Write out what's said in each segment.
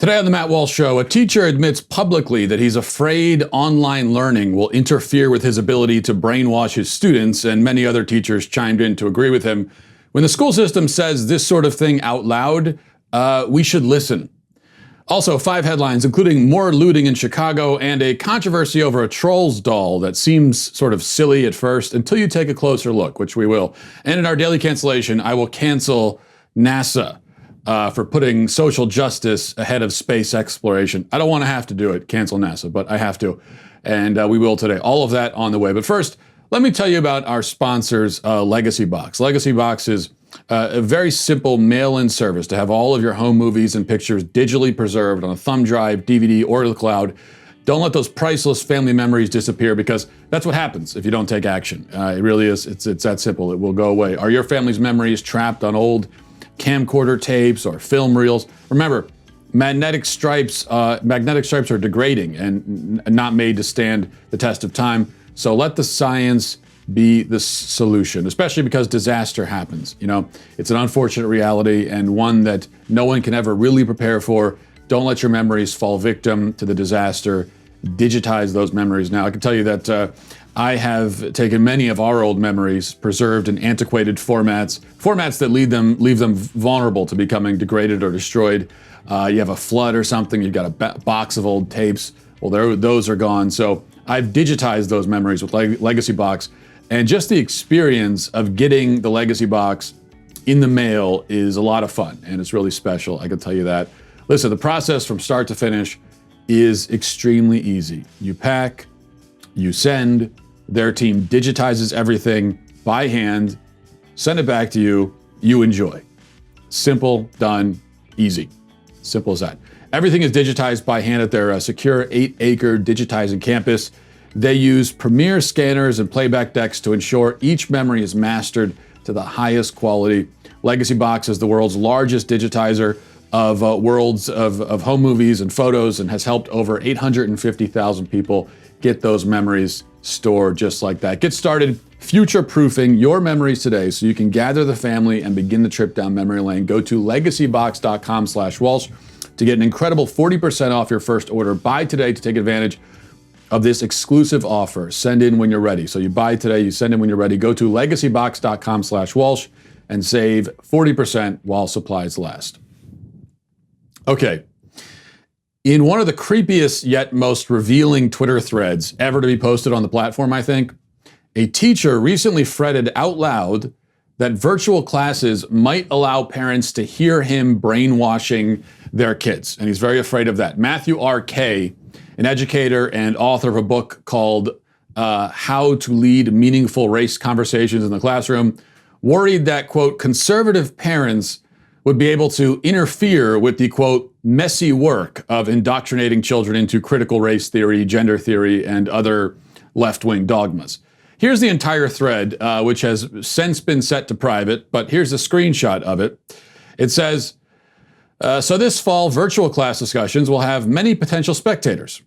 Today on the Matt Walsh Show, a teacher admits publicly that he's afraid online learning will interfere with his ability to brainwash his students, and many other teachers chimed in to agree with him. When the school system says this sort of thing out loud, we should listen. Also, 5 headlines, including more looting in Chicago and a controversy over a Trolls doll that seems sort of silly at first until you take a closer look, which we will. And in our Daily Cancellation, I will cancel NASA for putting social justice ahead of space exploration. I don't want to have to do it, cancel NASA, but I have to. And we will today. All of that on the way. But first, let me tell you about our sponsors, Legacy Box. Legacy Box is a very simple mail-in service to have all of your home movies and pictures digitally preserved on a thumb drive, DVD, or the cloud. Don't let those priceless family memories disappear, because that's what happens if you don't take action. It really is. It's that simple. It will go away. Are your family's memories trapped on old camcorder tapes or film reels? Remember, magnetic stripes are degrading and not made to stand the test of time. So let the science be the solution, especially because disaster happens. You know, it's an unfortunate reality and one that no one can ever really prepare for. Don't let your memories fall victim to the disaster. Digitize those memories now. I can tell you that I have taken many of our old memories, preserved in antiquated formats that leave them vulnerable to becoming degraded or destroyed. You have a flood or something, you've got a box of old tapes. Well, those are gone. So I've digitized those memories with Legacy Box. And just the experience of getting the Legacy Box in the mail is a lot of fun, and it's really special, I can tell you that. Listen, the process from start to finish is extremely easy. You pack, you send, their team digitizes everything by hand, send it back to you, you enjoy. Simple, done, easy. Simple as that. Everything is digitized by hand at their secure 8-acre digitizing campus. They use premier scanners and playback decks to ensure each memory is mastered to the highest quality. Legacy Box is the world's largest digitizer of worlds of home movies and photos, and has helped over 850,000 people get those memories stored just like that. Get started future-proofing your memories today so you can gather the family and begin the trip down memory lane. Go to legacybox.com/Walsh to get an incredible 40% off your first order. Buy today to take advantage of this exclusive offer. Send in when you're ready. So you buy today, you send in when you're ready. Go to legacybox.com/Walsh and save 40% while supplies last. Okay. In one of the creepiest yet most revealing Twitter threads ever to be posted on the platform, I think, a teacher recently fretted out loud that virtual classes might allow parents to hear him brainwashing their kids. And he's very afraid of that. Matthew R.K., an educator and author of a book called How to Lead Meaningful Race Conversations in the Classroom, worried that, quote, conservative parents would be able to interfere with the, quote, messy work of indoctrinating children into critical race theory, gender theory, and other left-wing dogmas. Here's the entire thread, which has since been set to private, but here's a screenshot of it. It says, so this fall, virtual class discussions will have many potential spectators,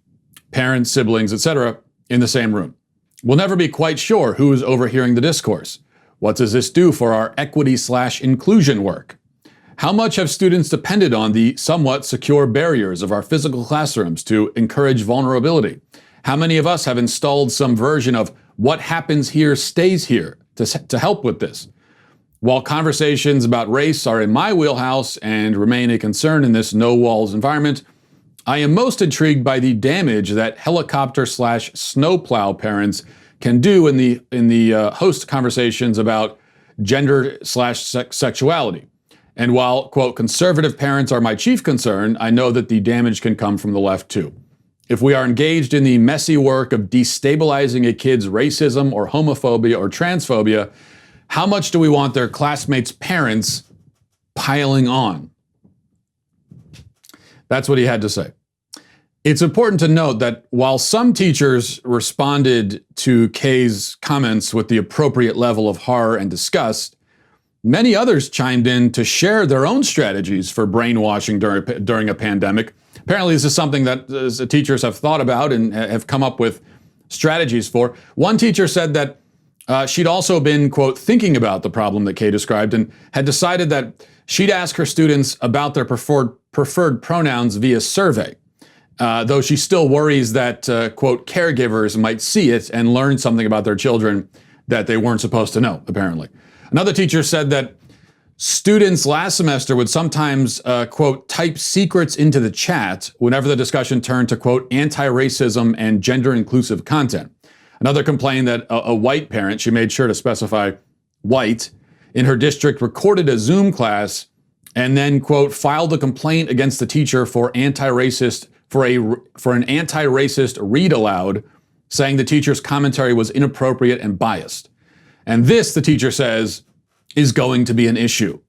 parents, siblings, etc., in the same room. We'll never be quite sure who is overhearing the discourse. What does this do for our equity/inclusion work? How much have students depended on the somewhat secure barriers of our physical classrooms to encourage vulnerability? How many of us have installed some version of what happens here stays here to help with this? While conversations about race are in my wheelhouse and remain a concern in this no-walls environment, I am most intrigued by the damage that helicopter/snowplow parents can do in the host conversations about gender/sexuality. And while, quote, conservative parents are my chief concern, I know that the damage can come from the left too. If we are engaged in the messy work of destabilizing a kid's racism or homophobia or transphobia, how much do we want their classmates' parents piling on? That's what he had to say. It's important to note that while some teachers responded to K's comments with the appropriate level of horror and disgust, many others chimed in to share their own strategies for brainwashing during a pandemic. Apparently, this is something that teachers have thought about and have come up with strategies for. One teacher said that She'd also been, quote, thinking about the problem that Kay described and had decided that she'd ask her students about their preferred pronouns via survey, though she still worries that, quote, caregivers might see it and learn something about their children that they weren't supposed to know, apparently. Another teacher said that students last semester would sometimes, quote, type secrets into the chat whenever the discussion turned to, quote, anti-racism and gender-inclusive content. Another complained that a white parent, she made sure to specify white, in her district recorded a Zoom class and then, quote, filed a complaint against the teacher for an anti-racist read aloud, saying the teacher's commentary was inappropriate and biased. And this, the teacher says, is going to be an issue.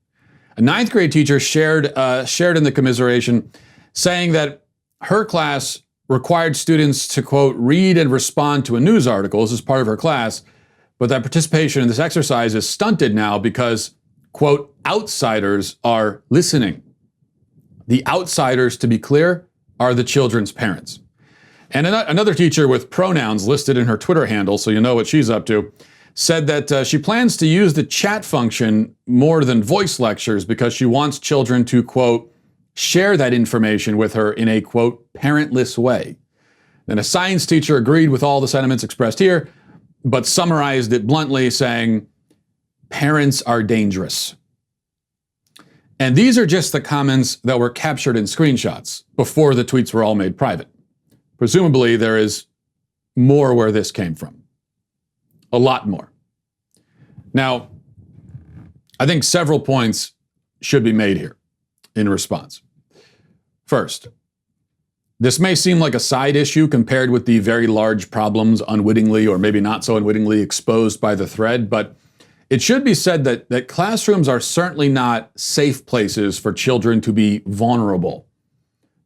A ninth grade teacher shared in the commiseration, saying that her class required students to, quote, read and respond to a news article as part of her class, but that participation in this exercise is stunted now because, quote, outsiders are listening. The outsiders, to be clear, are the children's parents. And another teacher with pronouns listed in her Twitter handle, so you know what she's up to, said that she plans to use the chat function more than voice lectures because she wants children to, quote, share that information with her in a, quote, parentless way. And a science teacher agreed with all the sentiments expressed here, but summarized it bluntly, saying, parents are dangerous. And these are just the comments that were captured in screenshots before the tweets were all made private. Presumably, there is more where this came from. A lot more. Now, I think several points should be made here in response. First, this may seem like a side issue compared with the very large problems unwittingly or maybe not so unwittingly exposed by the thread, but it should be said that classrooms are certainly not safe places for children to be vulnerable.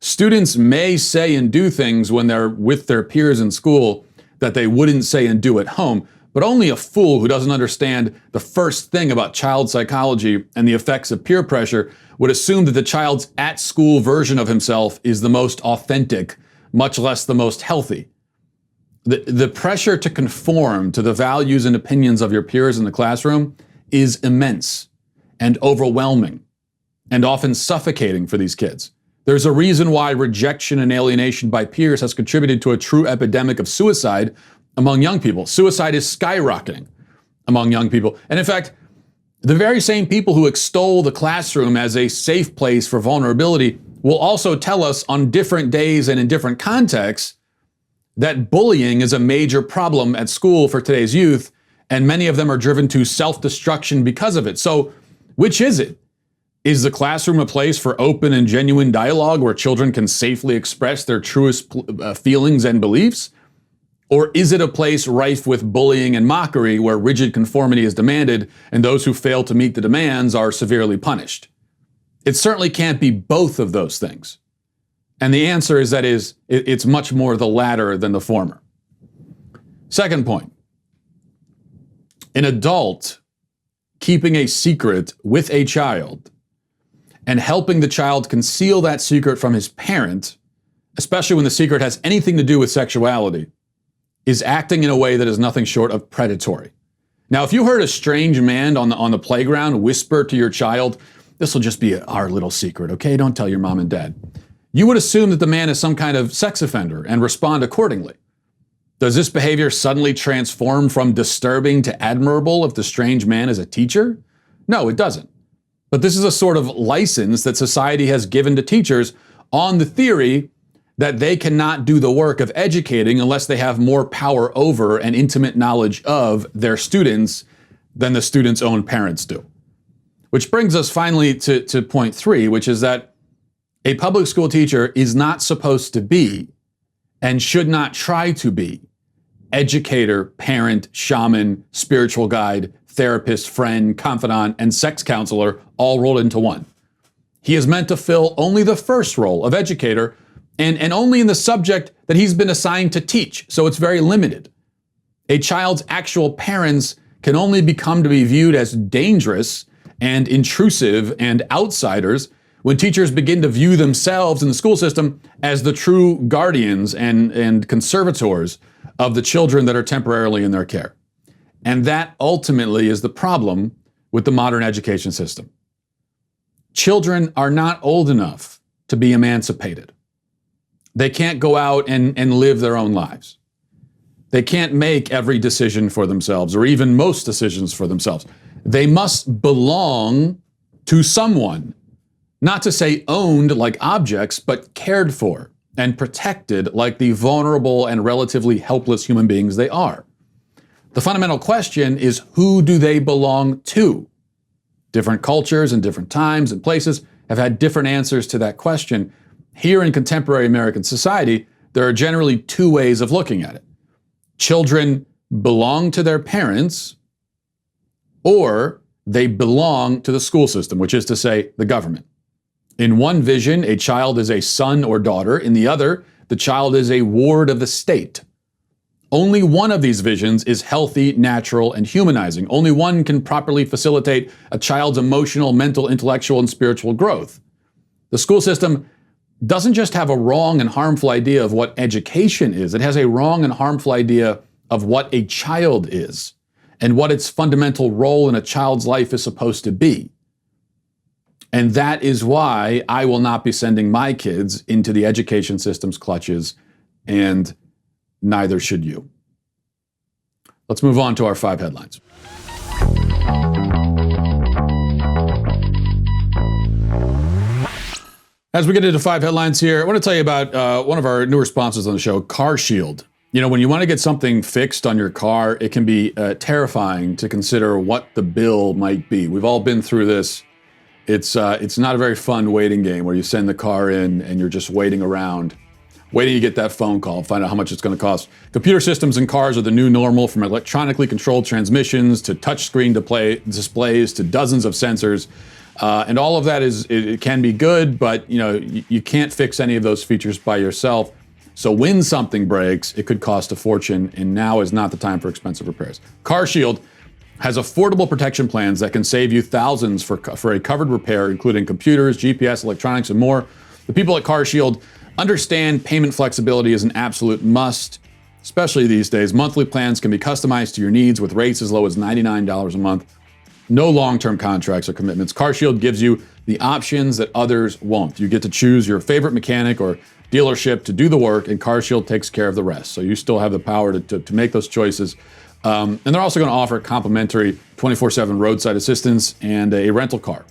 Students may say and do things when they're with their peers in school that they wouldn't say and do at home, but only a fool who doesn't understand the first thing about child psychology and the effects of peer pressure would assume that the child's at-school version of himself is the most authentic, much less the most healthy. The pressure to conform to the values and opinions of your peers in the classroom is immense and overwhelming and often suffocating for these kids. There's a reason why rejection and alienation by peers has contributed to a true epidemic of suicide among young people. Suicide is skyrocketing among young people. And in fact, the very same people who extol the classroom as a safe place for vulnerability will also tell us on different days and in different contexts that bullying is a major problem at school for today's youth, and many of them are driven to self-destruction because of it. So, which is it? Is the classroom a place for open and genuine dialogue where children can safely express their truest feelings and beliefs? Or is it a place rife with bullying and mockery where rigid conformity is demanded and those who fail to meet the demands are severely punished? It certainly can't be both of those things. And the answer is that it's much more the latter than the former. Second point, an adult keeping a secret with a child and helping the child conceal that secret from his parent, especially when the secret has anything to do with sexuality, is acting in a way that is nothing short of predatory. Now, if you heard a strange man on the playground whisper to your child, "This will just be our little secret, okay? Don't tell your mom and dad," you would assume that the man is some kind of sex offender and respond accordingly. Does this behavior suddenly transform from disturbing to admirable if the strange man is a teacher? No, it doesn't. But this is a sort of license that society has given to teachers on the theory that they cannot do the work of educating unless they have more power over and intimate knowledge of their students than the students' own parents do. Which brings us finally to point 3, which is that a public school teacher is not supposed to be, and should not try to be, educator, parent, shaman, spiritual guide, therapist, friend, confidant, and sex counselor all rolled into one. He is meant to fill only the first role of educator, and only in the subject that he's been assigned to teach, so it's very limited. A child's actual parents can only become to be viewed as dangerous and intrusive and outsiders when teachers begin to view themselves in the school system as the true guardians and conservators of the children that are temporarily in their care. And that ultimately is the problem with the modern education system. Children are not old enough to be emancipated. They can't go out and live their own lives. They can't make every decision for themselves, or even most decisions for themselves. They must belong to someone, not to say owned like objects, but cared for and protected like the vulnerable and relatively helpless human beings they are. The fundamental question is, who do they belong to? Different cultures and different times and places have had different answers to that question. Here in contemporary American society, there are generally two ways of looking at it. Children belong to their parents, or they belong to the school system, which is to say, the government. In one vision, a child is a son or daughter. In the other, the child is a ward of the state. Only one of these visions is healthy, natural, and humanizing. Only one can properly facilitate a child's emotional, mental, intellectual, and spiritual growth. The school system doesn't just have a wrong and harmful idea of what education is. It has a wrong and harmful idea of what a child is and what its fundamental role in a child's life is supposed to be. And that is why I will not be sending my kids into the education system's clutches, and neither should you. Let's move on to our 5 headlines. As we get into 5 headlines here, I want to tell you about one of our newer sponsors on the show, CarShield. You know, when you want to get something fixed on your car, it can be terrifying to consider what the bill might be. We've all been through this. It's not a very fun waiting game where you send the car in and you're just waiting around, waiting to get that phone call, find out how much it's going to cost. Computer systems in cars are the new normal, from electronically controlled transmissions to touchscreen displays to dozens of sensors. And all of that it can be good, but you can't fix any of those features by yourself. So when something breaks, it could cost a fortune, and now is not the time for expensive repairs. CarShield has affordable protection plans that can save you thousands for a covered repair, including computers, GPS, electronics, and more. The people at CarShield understand payment flexibility is an absolute must, especially these days. Monthly plans can be customized to your needs with rates as low as $99 a month. No long-term contracts or commitments. CarShield gives you the options that others won't. You get to choose your favorite mechanic or dealership to do the work, and CarShield takes care of the rest. So you still have the power to make those choices. And they're also going to offer complimentary 24/7 roadside assistance and a rental car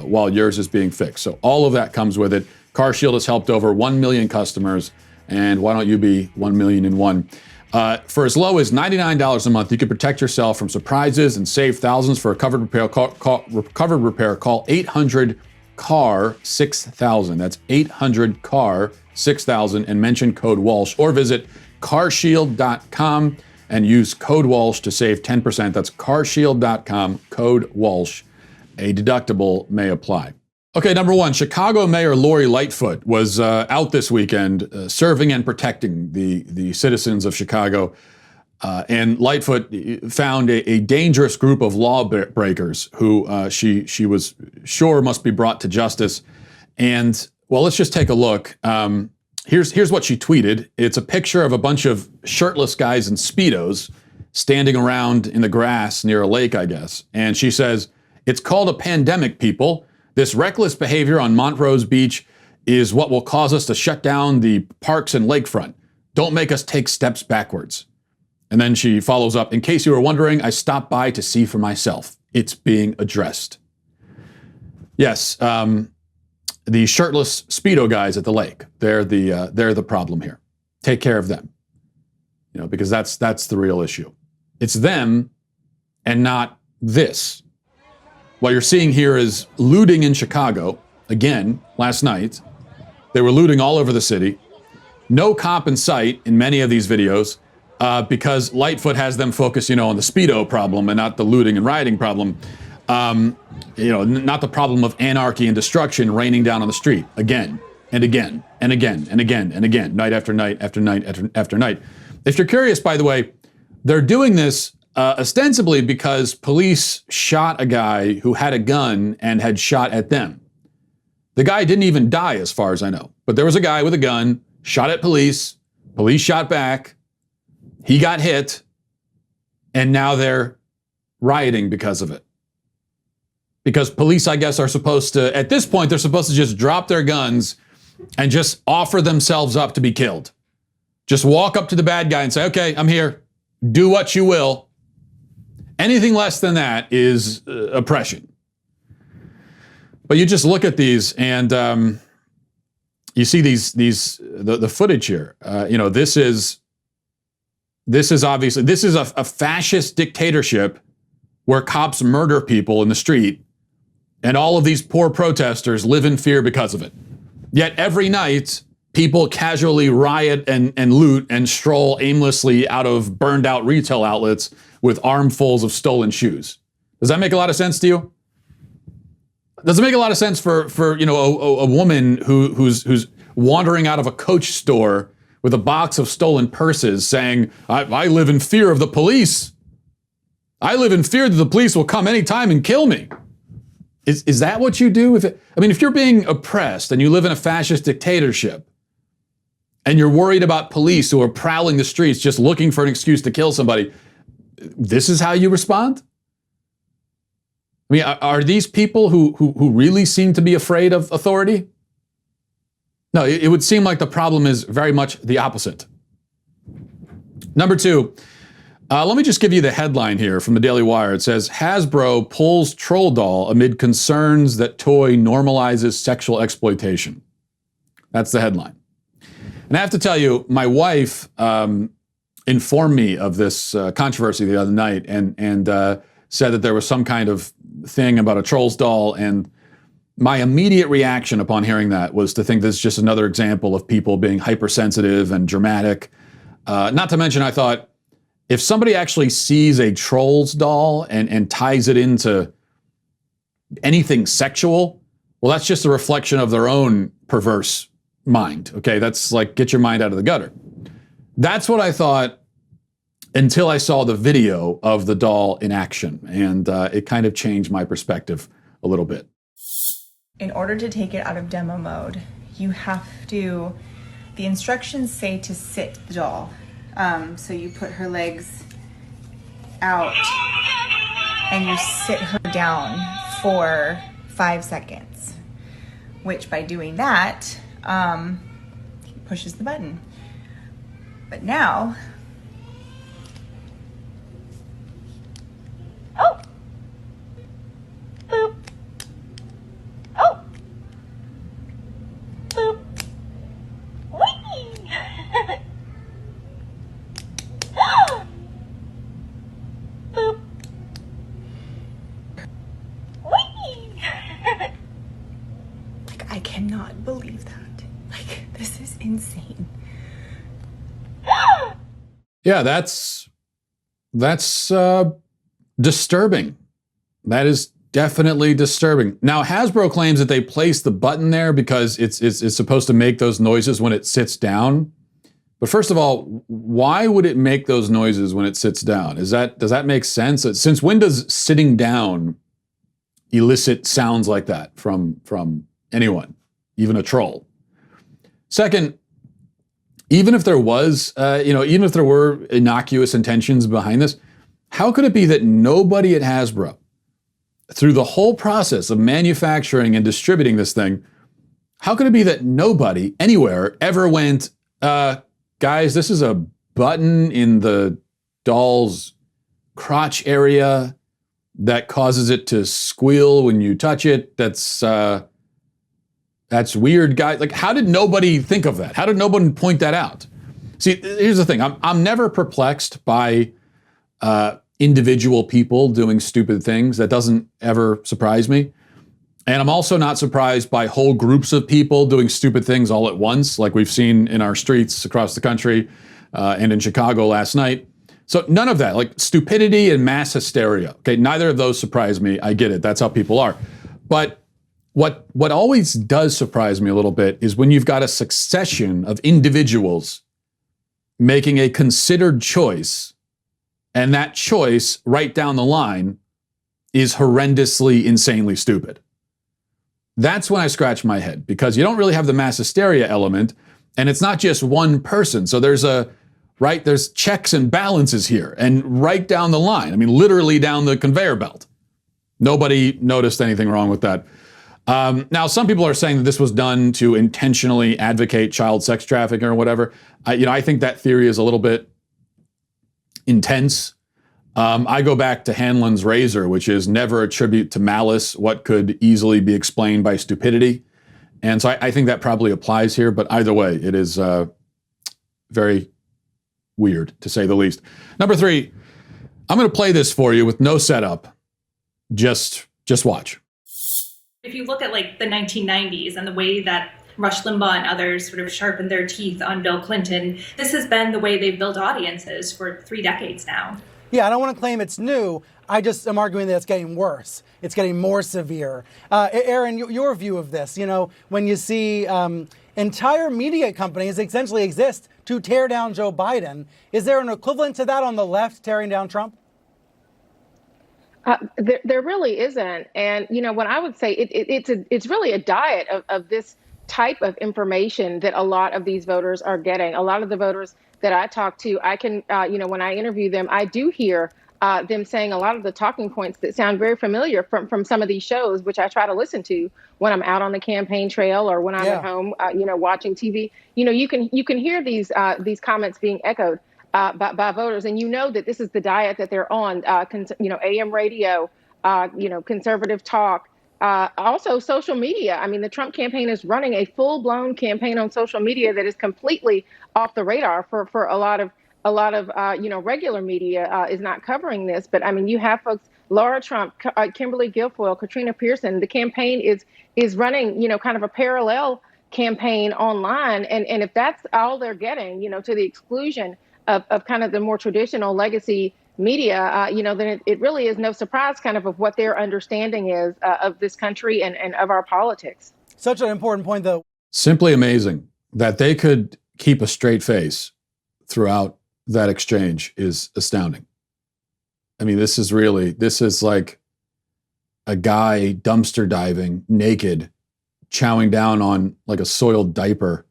while yours is being fixed. So all of that comes with it. CarShield has helped over 1 million customers, and why don't you be 1 million and one? For as low as $99 a month, you can protect yourself from surprises and save thousands for a covered repair. Call 800-CAR-6000. That's 800-CAR-6000 and mention code Walsh, or visit carshield.com and use code Walsh to save 10%. That's carshield.com, code Walsh. A deductible may apply. Okay, number 1, Chicago Mayor Lori Lightfoot was out this weekend serving and protecting the citizens of Chicago. And Lightfoot found a dangerous group of lawbreakers who she was sure must be brought to justice. And, well, let's just take a look. Here's what she tweeted. It's a picture of a bunch of shirtless guys in Speedos standing around in the grass near a lake, I guess. And she says, "It's called a pandemic, people. This reckless behavior on Montrose Beach is what will cause us to shut down the parks and lakefront. Don't make us take steps backwards." And then she follows up, "In case you were wondering, I stopped by to see for myself. It's being addressed." Yes, the shirtless Speedo guys at the lake, they're the problem here. Take care of them, because that's the real issue. It's them and not this. What you're seeing here is looting in Chicago. Again, last night, they were looting all over the city. No cop in sight in many of these videos because Lightfoot has them focus, on the Speedo problem and not the looting and rioting problem. Not the problem of anarchy and destruction raining down on the street again and again and again and again and again, night after night after night after night. If you're curious, by the way, they're doing this ostensibly because police shot a guy who had a gun and had shot at them. The guy didn't even die, as far as I know. But there was a guy with a gun, shot at police. Police shot back. He got hit. And now they're rioting because of it. Because police, I guess, are supposed to, at this point, they're supposed to just drop their guns and just offer themselves up to be killed. Just walk up to the bad guy and say, okay, I'm here. Do what you will. Anything less than that is oppression. But you just look at these and you see the footage here. This is obviously, this is a fascist dictatorship where cops murder people in the street, and all of these poor protesters live in fear because of it. Yet every night, people casually riot and loot and stroll aimlessly out of burned out retail outlets with armfuls of stolen shoes. Does that make a lot of sense to you? Does it make a lot of sense for a woman who's wandering out of a Coach store with a box of stolen purses saying, I live in fear of the police. I live in fear that the police will come anytime and kill me. Is that what you do? If you're being oppressed and you live in a fascist dictatorship and you're worried about police who are prowling the streets just looking for an excuse to kill somebody, this is how you respond? I mean, are these people who really seem to be afraid of authority? No, it would seem like the problem is very much the opposite. Number two, let me just give you the headline here from the Daily Wire. It says, Hasbro pulls troll doll amid concerns that toy normalizes sexual exploitation. That's the headline. And I have to tell you, my wife informed me of this controversy the other night and said that there was some kind of thing about a trolls doll, and my immediate reaction upon hearing that was to think this is just another example of people being hypersensitive and dramatic. Not to mention, I thought, if somebody actually sees a trolls doll and ties it into anything sexual, well, that's just a reflection of their own perverse mind. Okay, that's like, get your mind out of the gutter. That's what I thought until I saw the video of the doll in action, and it kind of changed my perspective a little bit. In order to take it out of demo mode, you have to, the instructions say to sit the doll. So you put her legs out and you sit her down for 5 seconds, which by doing that, pushes the button. But now, oh, boop, oh, boop, whee! Boop. Whee! Like, I cannot believe that. Like, this is insane. Yeah, that's disturbing. That is definitely disturbing. Now, Hasbro claims that they placed the button there because it's supposed to make those noises when it sits down. But first of all, why would it make those noises when it sits down? Does that make sense? Since when does sitting down elicit sounds like that from anyone, even a troll? Second, even if there was, even if there were innocuous intentions behind this, how could it be that nobody at Hasbro, through the whole process of manufacturing and distributing this thing, how could it be that nobody anywhere ever went, guys, this is a button in the doll's crotch area that causes it to squeal when you touch it. That's weird, guys. Like, how did nobody think of that? How did nobody point that out? See, here's the thing. I'm never perplexed by individual people doing stupid things. That doesn't ever surprise me. And I'm also not surprised by whole groups of people doing stupid things all at once, like we've seen in our streets across the country and in Chicago last night. So none of that, like stupidity and mass hysteria. Okay, neither of those surprise me. I get it. That's how people are. But what always does surprise me a little bit is when you've got a succession of individuals making a considered choice, and that choice right down the line is horrendously, insanely stupid. That's when I scratch my head, because you don't really have the mass hysteria element, and it's not just one person. So there's a right? There's checks and balances here, and right down the line. I mean, literally down the conveyor belt. Nobody noticed anything wrong with that. Now, some people are saying that this was done to intentionally advocate child sex trafficking or whatever. I think that theory is a little bit intense. I go back to Hanlon's razor, which is never attribute to malice what could easily be explained by stupidity. And so I think that probably applies here. But either way, it is very weird, to say the least. Number 3, I'm going to play this for you with no setup. Just watch. If you look at like the 1990s and the way that Rush Limbaugh and others sort of sharpened their teeth on Bill Clinton, this has been the way they've built audiences for 3 decades now. Yeah, I don't want to claim it's new. I just am arguing that it's getting worse. It's getting more severe. Aaron, your view of this, when you see entire media companies essentially exist to tear down Joe Biden, is there an equivalent to that on the left tearing down Trump? There really isn't. And, what I would say, it's really a diet of this type of information that a lot of these voters are getting. A lot of the voters that I talk to, I can, when I interview them, I do hear them saying a lot of the talking points that sound very familiar from some of these shows, which I try to listen to when I'm out on the campaign trail or when I'm at home, watching TV. You can hear these comments being echoed by voters, and that this is the diet that they're on. AM radio, conservative talk, also social media. I mean, the Trump campaign is running a full-blown campaign on social media that is completely off the radar for a lot of regular media is not covering this. But I mean, you have folks, Laura Trump, Kimberly Guilfoyle, Katrina Pearson. The campaign is running, kind of a parallel campaign online, and if that's all they're getting, to the exclusion of kind of the more traditional legacy media, then it really is no surprise kind of what their understanding is of this country and of our politics. Such an important point, though. Simply amazing that they could keep a straight face throughout that exchange is astounding. I mean, this is like a guy dumpster diving naked, chowing down on like a soiled diaper,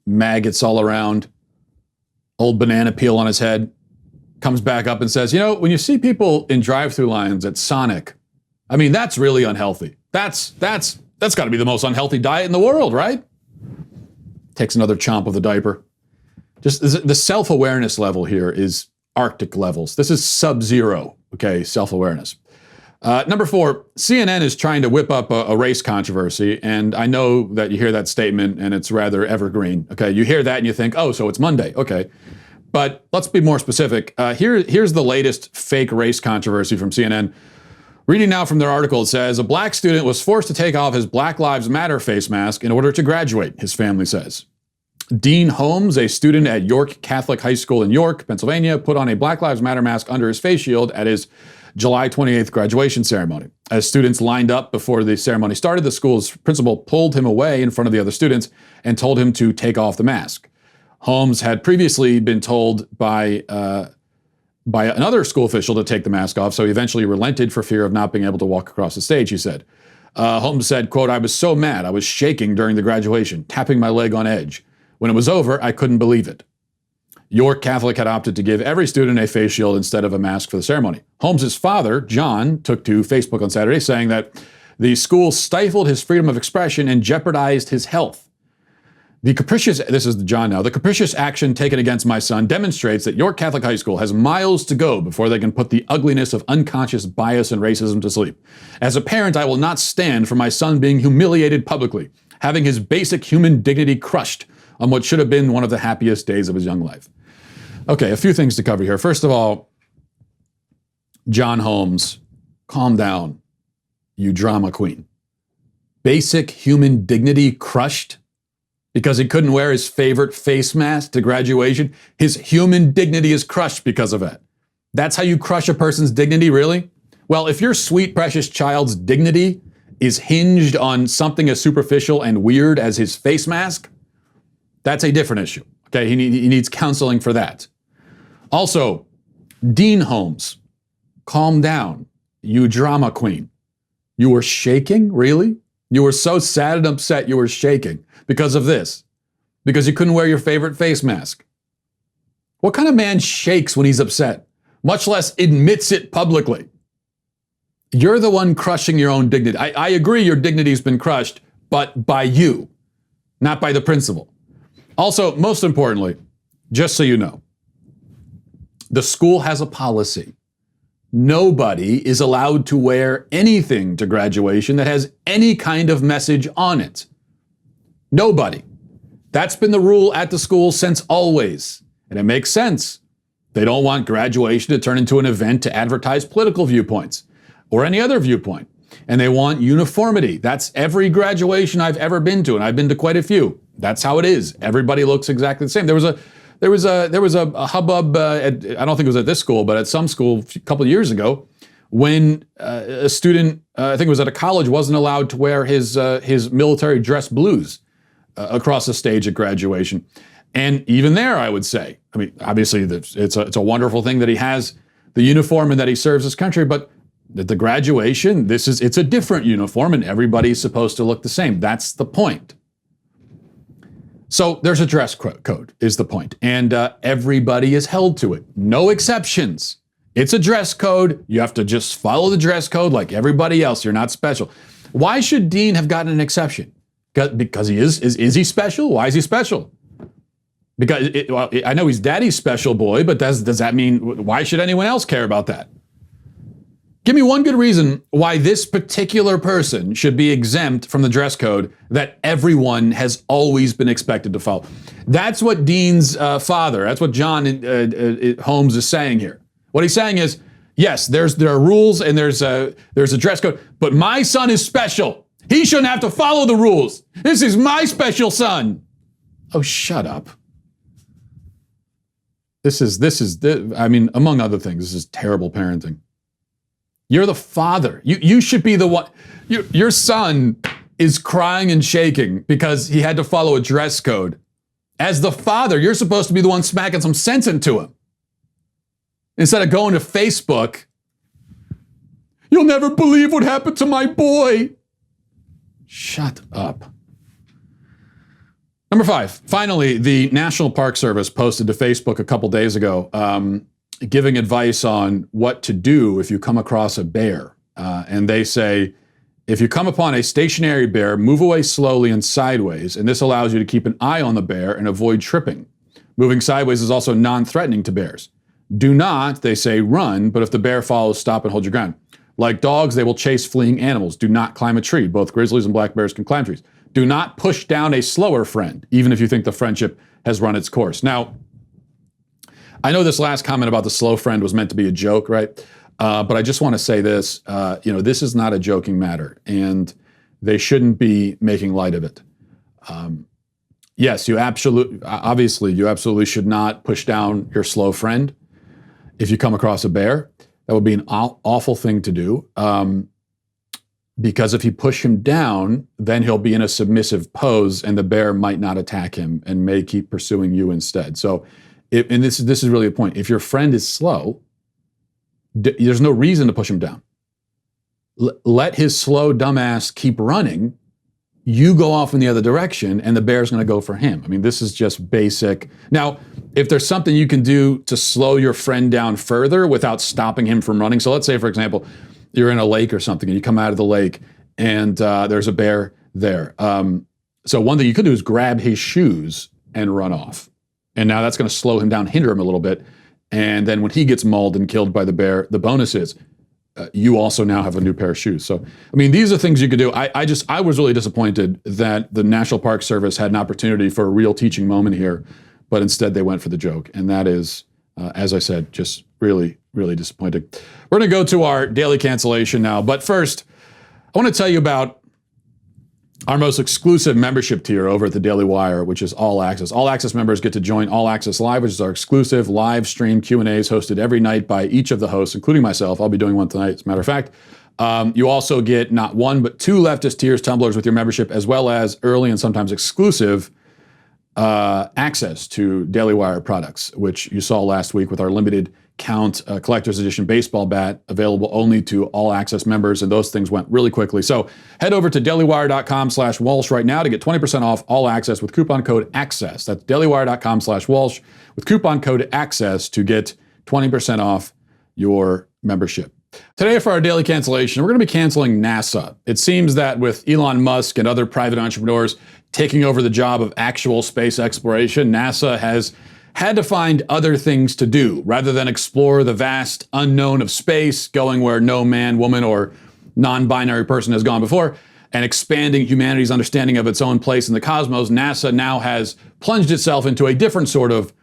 maggots all around, old banana peel on his head, comes back up and says, when you see people in drive-through lines at Sonic, I mean, that's really unhealthy. That's got to be the most unhealthy diet in the world, right? Takes another chomp of the diaper. Just the self-awareness level here is Arctic levels. This is sub-zero, okay, self-awareness. Number 4, CNN is trying to whip up a race controversy, and I know that you hear that statement and it's rather evergreen. Okay, you hear that and you think, oh, so it's Monday. Okay, but let's be more specific. Here's the latest fake race controversy from CNN. Reading now from their article, it says, a black student was forced to take off his Black Lives Matter face mask in order to graduate, his family says. Dean Holmes, a student at York Catholic High School in York, Pennsylvania, put on a Black Lives Matter mask under his face shield at his July 28th graduation ceremony. As students lined up before the ceremony started, the school's principal pulled him away in front of the other students and told him to take off the mask. Holmes had previously been told by another school official to take the mask off, so he eventually relented for fear of not being able to walk across the stage, he said. Holmes said, quote, I was so mad, I was shaking during the graduation, tapping my leg on edge. When it was over, I couldn't believe it. York Catholic had opted to give every student a face shield instead of a mask for the ceremony. Holmes's father, John, took to Facebook on Saturday saying that the school stifled his freedom of expression and jeopardized his health. This is John now, the capricious action taken against my son demonstrates that York Catholic High School has miles to go before they can put the ugliness of unconscious bias and racism to sleep. As a parent, I will not stand for my son being humiliated publicly, having his basic human dignity crushed on what should have been one of the happiest days of his young life. Okay, a few things to cover here. First of all, John Holmes, calm down, you drama queen. Basic human dignity crushed because he couldn't wear his favorite face mask to graduation. His human dignity is crushed because of that. That's how you crush a person's dignity, really? Well, if your sweet, precious child's dignity is hinged on something as superficial and weird as his face mask, that's a different issue. Okay, he needs counseling for that. Also, Dean Holmes, calm down, you drama queen. You were shaking, really? You were so sad and upset you were shaking because of this, because you couldn't wear your favorite face mask. What kind of man shakes when he's upset, much less admits it publicly? You're the one crushing your own dignity. I agree your dignity's been crushed, but by you, not by the principal. Also, most importantly, just so you know, the school has a policy. Nobody is allowed to wear anything to graduation that has any kind of message on it. Nobody. That's been the rule at the school since always. And it makes sense. They don't want graduation to turn into an event to advertise political viewpoints or any other viewpoint. And they want uniformity. That's every graduation I've ever been to, and I've been to quite a few. That's how it is. Everybody looks exactly the same. There was a hubbub I don't think it was at this school, but at some school a couple of years ago, when a student, I think it was at a college, wasn't allowed to wear his military dress blues across the stage at graduation. And even there, I would say, I mean, obviously it's a wonderful thing that he has the uniform and that he serves his country, but at the graduation, it's a different uniform and everybody's supposed to look the same. That's the point. So there's a dress code is the point, and everybody is held to it. No exceptions. It's a dress code. You have to just follow the dress code like everybody else. You're not special. Why should Dean have gotten an exception? Because he is he special? Why is he special? Because I know he's daddy's special boy, but does that mean, why should anyone else care about that? Give me one good reason why this particular person should be exempt from the dress code that everyone has always been expected to follow. That's what Dean's father, that's what John Holmes is saying here. What he's saying is, yes, there are rules and there's a dress code, but my son is special. He shouldn't have to follow the rules. This is my special son. Oh, shut up. This is, I mean, among other things, this is terrible parenting. You're the father. You should be the one. Your son is crying and shaking because he had to follow a dress code. As the father, you're supposed to be the one smacking some sense into him. Instead of going to Facebook, you'll never believe what happened to my boy. Shut up. Number 5, finally, the National Park Service posted to Facebook a couple days ago giving advice on what to do if you come across a bear. And they say, if you come upon a stationary bear, move away slowly and sideways, and this allows you to keep an eye on the bear and avoid tripping. Moving sideways is also non-threatening to bears. Do not, they say, run, but if the bear follows, stop and hold your ground. Like dogs, they will chase fleeing animals. Do not climb a tree. Both grizzlies and black bears can climb trees. Do not push down a slower friend, even if you think the friendship has run its course. Now, I know this last comment about the slow friend was meant to be a joke, right? But I just want to say this, this is not a joking matter, and they shouldn't be making light of it. Yes, you absolutely should not push down your slow friend if you come across a bear. That would be an awful thing to do, because if you push him down, then he'll be in a submissive pose and the bear might not attack him and may keep pursuing you instead. So, and this is really a point. If your friend is slow, there's no reason to push him down. Let his slow dumbass keep running. You go off in the other direction and the bear's going to go for him. I mean, this is just basic. Now, if there's something you can do to slow your friend down further without stopping him from running. So let's say, for example, you're in a lake or something and you come out of the lake and there's a bear there. So one thing you could do is grab his shoes and run off. And now that's going to slow him down, hinder him a little bit. And then when he gets mauled and killed by the bear, the bonus is you also now have a new pair of shoes. So, I mean, these are things you could do. I was really disappointed that the National Park Service had an opportunity for a real teaching moment here, but instead they went for the joke. And that is, as I said, just really, really disappointing. We're going to go to our daily cancellation now. But first, I want to tell you about our most exclusive membership tier over at the Daily Wire, which is All Access. All Access members get to join All Access Live, which is our exclusive live stream Q&As hosted every night by each of the hosts, including myself. I'll be doing one tonight, as a matter of fact. You also get not one, but 2 leftist tiers tumblers with your membership, as well as early and sometimes exclusive access to Daily Wire products, which you saw last week with our limited count collector's edition baseball bat available only to all access members, and those things went really quickly. So head over to dailywire.com/Walsh right now to get 20% off all access with coupon code ACCESS. That's dailywire.com/Walsh with coupon code ACCESS to get 20% off your membership. Today for our daily cancellation, we're going to be canceling NASA. It seems that with Elon Musk and other private entrepreneurs taking over the job of actual space exploration, NASA has had to find other things to do rather than explore the vast unknown of space, going where no man, woman, or non-binary person has gone before, and expanding humanity's understanding of its own place in the cosmos. NASA now has plunged itself into a different sort of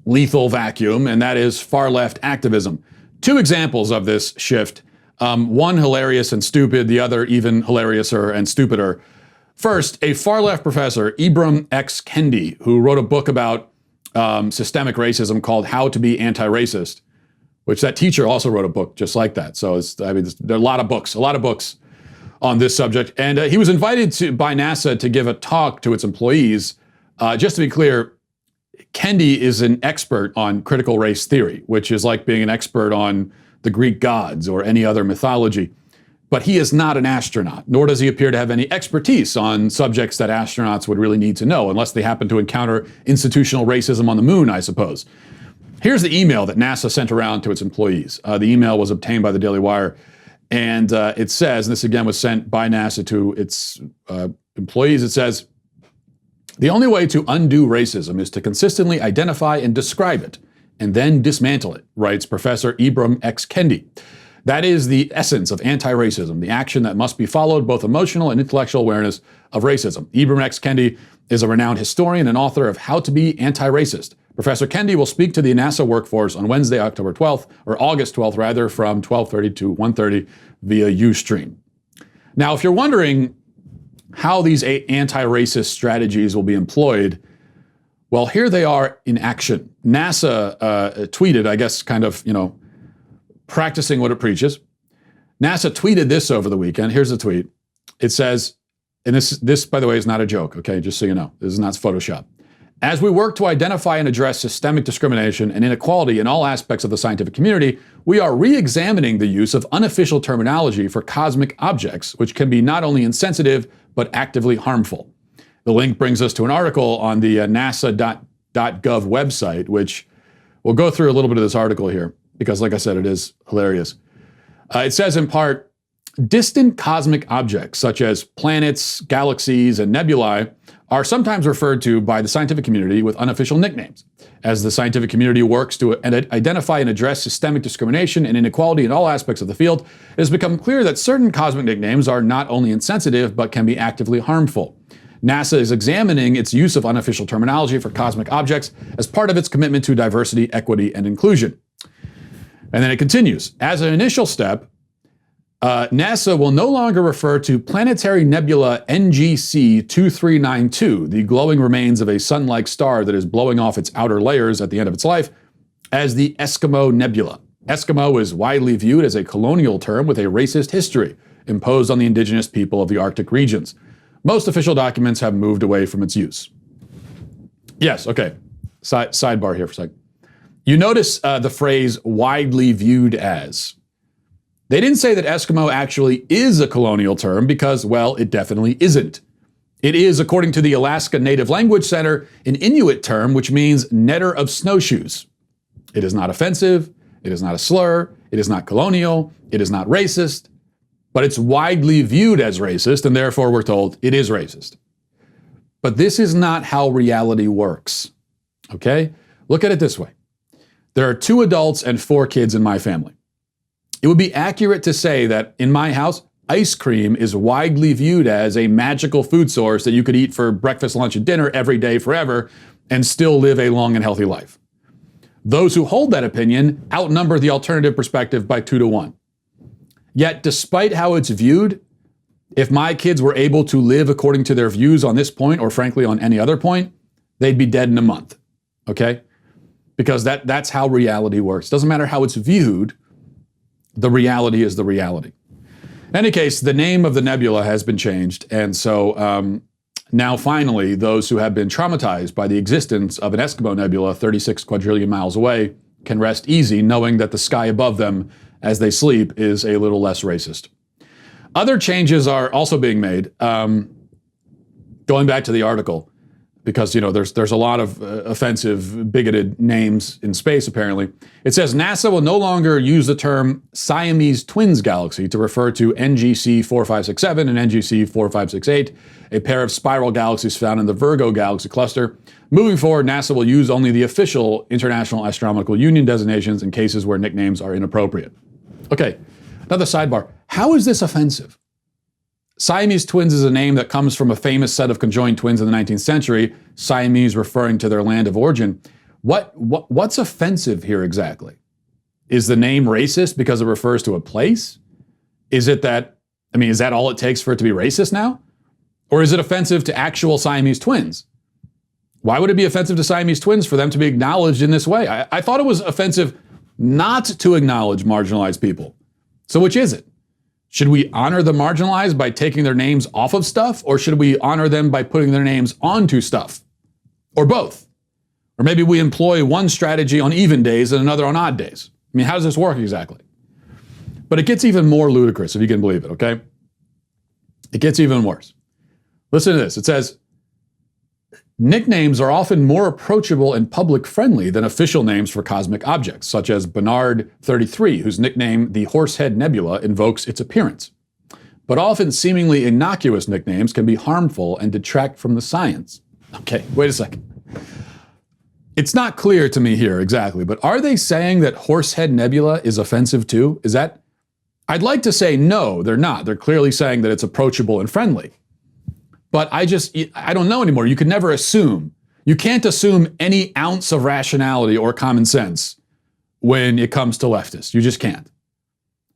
lethal vacuum, and that is far-left activism. Two examples of this shift, one hilarious and stupid, the other even hilariouser and stupider. First, a far-left professor, Ibram X. Kendi, who wrote a book about systemic racism called How to Be Anti-Racist, which that teacher also wrote a book just like that. So there are a lot of books on this subject. And he was invited by NASA to give a talk to its employees. Just to be clear, Kendi is an expert on critical race theory, which is like being an expert on the Greek gods or any other mythology. But he is not an astronaut, nor does he appear to have any expertise on subjects that astronauts would really need to know, unless they happen to encounter institutional racism on the moon, I suppose. Here's the email that NASA sent around to its employees. The email was obtained by the Daily Wire, and it says, and this again was sent by NASA to its employees, it says, "The only way to undo racism is to consistently identify and describe it, and then dismantle it," writes Professor Ibram X. Kendi. "That is the essence of anti-racism, the action that must be followed, both emotional and intellectual awareness of racism." Ibram X. Kendi is a renowned historian and author of How to Be Anti-Racist. Professor Kendi will speak to the NASA workforce on Wednesday, October 12th, or August 12th rather, from 12:30 to 1:30 via Ustream. Now, if you're wondering how these anti-racist strategies will be employed, well, here they are in action. NASA tweeted, I guess, kind of, practicing what it preaches. NASA tweeted this over the weekend. Here's the tweet. It says, and this, by the way, is not a joke, okay, just so you know. This is not Photoshop. "As we work to identify and address systemic discrimination and inequality in all aspects of the scientific community, we are re-examining the use of unofficial terminology for cosmic objects, which can be not only insensitive, but actively harmful." The link brings us to an article on the nasa.gov website, which we'll go through a little bit of this article here, because like I said, it is hilarious. It says in part, "Distant cosmic objects such as planets, galaxies, and nebulae are sometimes referred to by the scientific community with unofficial nicknames. As the scientific community works to identify and address systemic discrimination and inequality in all aspects of the field, it has become clear that certain cosmic nicknames are not only insensitive, but can be actively harmful. NASA is examining its use of unofficial terminology for cosmic objects as part of its commitment to diversity, equity, and inclusion." And then it continues, "As an initial step, NASA will no longer refer to planetary nebula NGC 2392, the glowing remains of a sun-like star that is blowing off its outer layers at the end of its life, as the Eskimo Nebula. Eskimo is widely viewed as a colonial term with a racist history imposed on the indigenous people of the Arctic regions. Most official documents have moved away from its use." Yes, okay. Sidebar here for a second. You notice the phrase "widely viewed as." They didn't say that Eskimo actually is a colonial term because, well, it definitely isn't. It is, according to the Alaska Native Language Center, an Inuit term which means netter of snowshoes. It is not offensive, it is not a slur, it is not colonial, it is not racist, but it's widely viewed as racist, and therefore we're told it is racist. But this is not how reality works, okay? Look at it this way. There are 2 adults and 4 kids in my family. It would be accurate to say that in my house, ice cream is widely viewed as a magical food source that you could eat for breakfast, lunch, and dinner every day forever and still live a long and healthy life. Those who hold that opinion outnumber the alternative perspective by 2 to 1. Yet, despite how it's viewed, if my kids were able to live according to their views on this point, or frankly on any other point, they'd be dead in a month, okay? Because that's how reality works. Doesn't matter how it's viewed, the reality is the reality. In any case, the name of the nebula has been changed, and so now finally, those who have been traumatized by the existence of an Eskimo nebula 36 quadrillion miles away can rest easy knowing that the sky above them as they sleep is a little less racist. Other changes are also being made. Going back to the article, because there's a lot of offensive, bigoted names in space, apparently. It says NASA will no longer use the term Siamese Twins Galaxy to refer to NGC 4567 and NGC 4568, a pair of spiral galaxies found in the Virgo galaxy cluster. Moving forward, NASA will use only the official International Astronomical Union designations in cases where nicknames are inappropriate. Okay, another sidebar. How is this offensive? Siamese twins is a name that comes from a famous set of conjoined twins in the 19th century, Siamese referring to their land of origin. What's offensive here exactly? Is the name racist because it refers to a place? Is that all it takes for it to be racist now? Or is it offensive to actual Siamese twins? Why would it be offensive to Siamese twins for them to be acknowledged in this way? I thought it was offensive not to acknowledge marginalized people. So which is it? Should we honor the marginalized by taking their names off of stuff, or should we honor them by putting their names onto stuff? Or both? Or maybe we employ one strategy on even days and another on odd days. I mean, how does this work exactly? But it gets even more ludicrous, if you can believe it, okay? It gets even worse. Listen to this. It says, nicknames are often more approachable and public-friendly than official names for cosmic objects, such as Bernard 33, whose nickname, the Horsehead Nebula, invokes its appearance. But often seemingly innocuous nicknames can be harmful and detract from the science. Okay, wait a second. It's not clear to me here exactly, but are they saying that Horsehead Nebula is offensive too? I'd like to say no, they're not. They're clearly saying that it's approachable and friendly. But I don't know anymore. You could never assume. You can't assume any ounce of rationality or common sense when it comes to leftists. You just can't.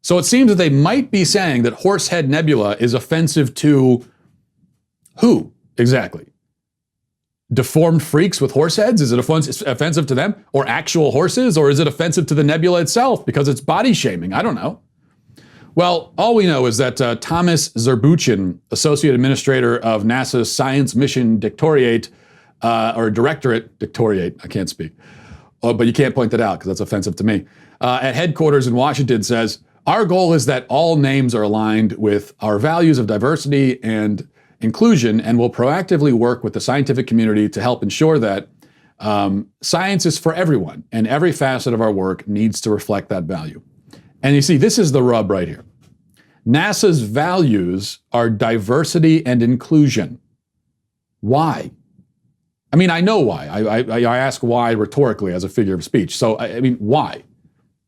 So it seems that they might be saying that Horsehead Nebula is offensive to who exactly? Deformed freaks with horse heads? Is it offensive to them? Or actual horses? Or is it offensive to the nebula itself because it's body shaming? I don't know. Well, all we know is that Thomas Zerbuchin, Associate Administrator of NASA's Science Mission Directorate, Directorate, I can't speak, but you can't point that out because that's offensive to me, at headquarters in Washington says, our goal is that all names are aligned with our values of diversity and inclusion, and will proactively work with the scientific community to help ensure that science is for everyone, and every facet of our work needs to reflect that value. And you see, this is the rub right here. NASA's values are diversity and inclusion. Why? I mean, I know why. I ask why rhetorically as a figure of speech. So, why?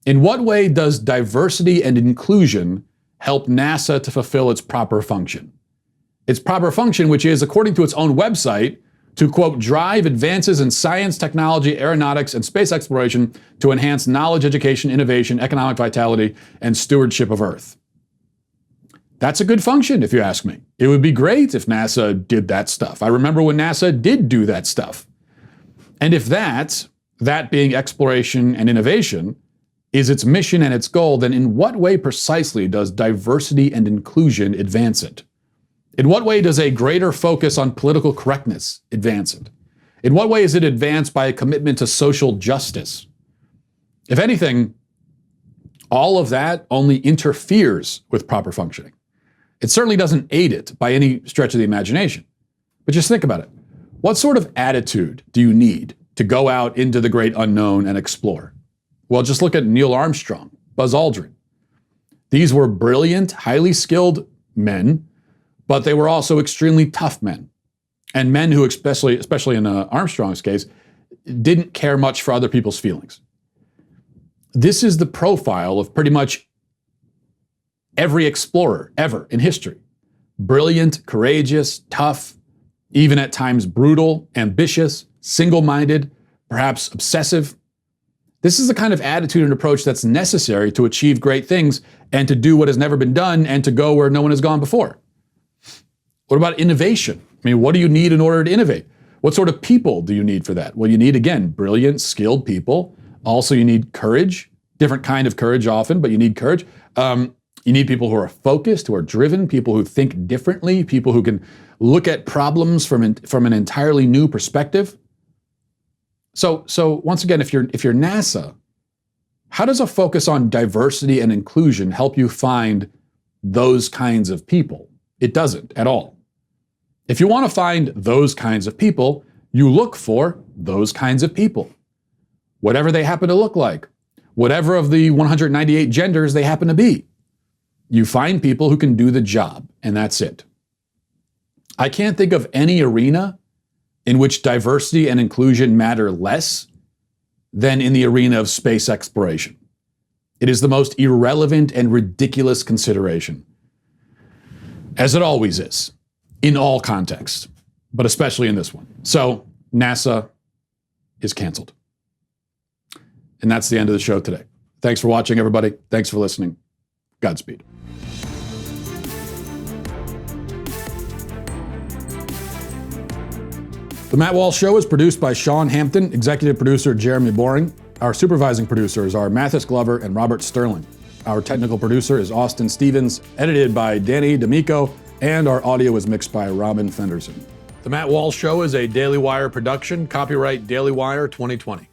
In what way does diversity and inclusion help NASA to fulfill its proper function? Its proper function, which is, according to its own website, to, quote, drive advances in science, technology, aeronautics, and space exploration to enhance knowledge, education, innovation, economic vitality, and stewardship of Earth. That's a good function, if you ask me. It would be great if NASA did that stuff. I remember when NASA did do that stuff. And if that being exploration and innovation, is its mission and its goal, then in what way precisely does diversity and inclusion advance it? In what way does a greater focus on political correctness advance it? In what way is it advanced by a commitment to social justice? If anything, all of that only interferes with proper functioning. It certainly doesn't aid it by any stretch of the imagination. But just think about it. What sort of attitude do you need to go out into the great unknown and explore? Well, just look at Neil Armstrong, Buzz Aldrin. These were brilliant, highly skilled men, but they were also extremely tough men, and men who, especially in Armstrong's case, didn't care much for other people's feelings. This is the profile of pretty much every explorer ever in history. Brilliant, courageous, tough, even at times brutal, ambitious, single-minded, perhaps obsessive. This is the kind of attitude and approach that's necessary to achieve great things and to do what has never been done and to go where no one has gone before. What about innovation? What do you need in order to innovate? What sort of people do you need for that? Well, you need, again, brilliant, skilled people. Also, you need courage, different kind of courage often, but you need courage. You need people who are focused, who are driven, people who think differently, people who can look at problems from an entirely new perspective. So once again, if you're NASA, How does a focus on diversity and inclusion help you find those kinds of people? It doesn't at all. If you want to find those kinds of people, you look for those kinds of people. Whatever they happen to look like, whatever of the 198 genders they happen to be. You find people who can do the job, and that's it. I can't think of any arena in which diversity and inclusion matter less than in the arena of space exploration. It is the most irrelevant and ridiculous consideration, as it always is, in all contexts, but especially in this one. So NASA is canceled. And that's the end of the show today. Thanks for watching, everybody. Thanks for listening. Godspeed. The Matt Walsh Show is produced by Sean Hampton, executive producer Jeremy Boring. Our supervising producers are Mathis Glover and Robert Sterling. Our technical producer is Austin Stevens, edited by Danny D'Amico, and our audio is mixed by Robin Fenderson. The Matt Walsh Show is a Daily Wire production, copyright Daily Wire 2020.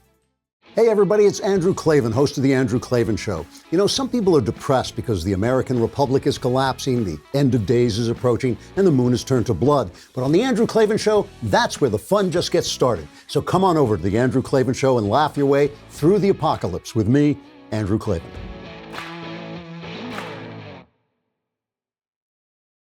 Hey everybody, it's Andrew Klavan, host of The Andrew Klavan Show. You know, some people are depressed because the American Republic is collapsing, the end of days is approaching, and the moon has turned to blood. But on The Andrew Klavan Show, that's where the fun just gets started. So come on over to The Andrew Klavan Show and laugh your way through the apocalypse with me, Andrew Klavan.